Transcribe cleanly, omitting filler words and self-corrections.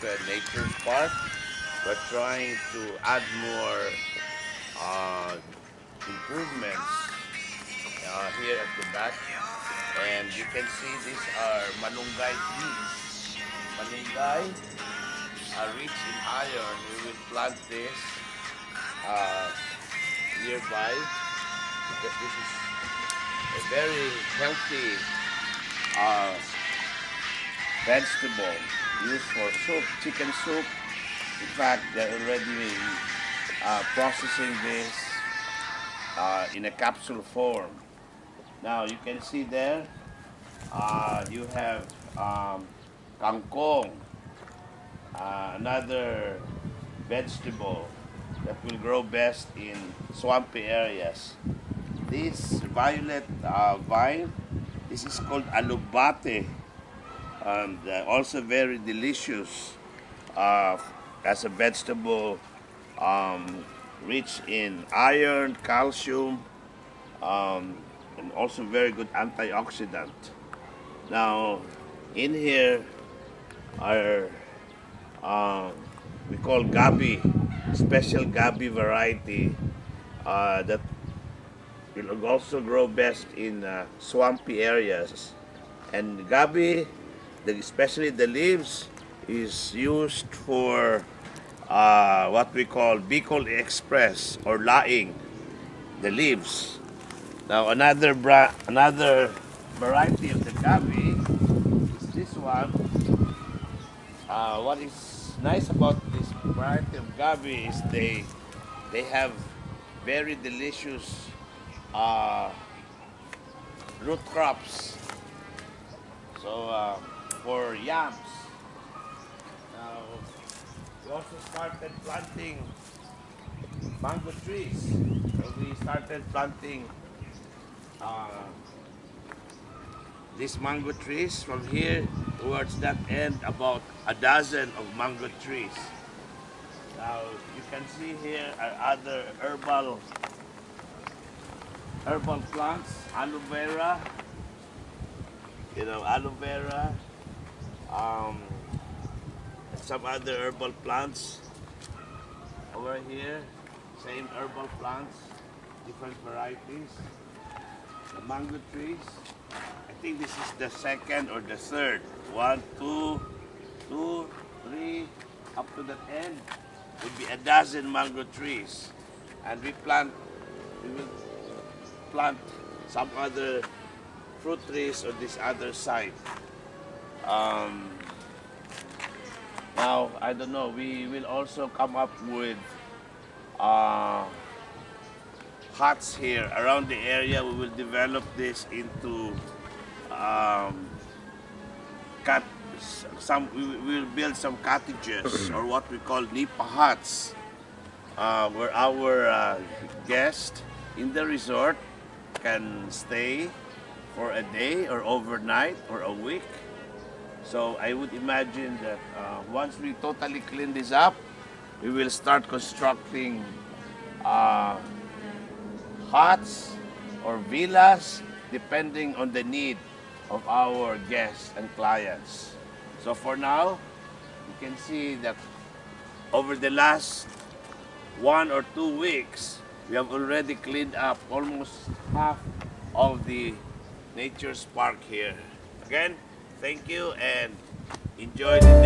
a nature park. We're trying to add more uh, improvements here at the back. And you can see these are malunggay trees. Malunggay are rich in iron. We will plant this uh, nearby because this is a very healthy uh, vegetable used for soup, chicken soup. In fact, they're already processing this in a capsule form. Now you can see there, you have kangkong, another vegetable that will grow best in swampy areas. This violet vine, this is called alubate, and also very delicious uh, as a vegetable, um, rich in iron, calcium, and also very good antioxidant. Now, in here are we call gabi, special gabi variety that will also grow best in swampy areas. And gabi, especially the leaves, is used for what we call Bicol Express or laing, the leaves. Now another variety of the gabi is this one. What is nice about this variety of gabi is they have very delicious uh, root crops. So for yams. Now we also started planting mango trees. So we started planting these mango trees from here towards that end, about a dozen of mango trees. Now you can see here are other herbal plants, aloe vera, aloe vera, and some other herbal plants over here. Same herbal plants, different varieties. The mango trees, I think this is the second or the third. One, two, three, up to that end would be a dozen mango trees. And we will plant some other fruit trees on this other side. Now, I don't know, we will also come up with huts here around the area. We will develop this into we will build some cottages or what we call nipa huts, where our guests in the resort can stay for a day or overnight or a week. So I would imagine that once we totally clean this up, we will start constructing huts or villas depending on the need of our guests and clients. So for now, you can see that over the last 1 or 2 weeks, we have already cleaned up almost half of the nature's park here. Again, thank you and enjoy the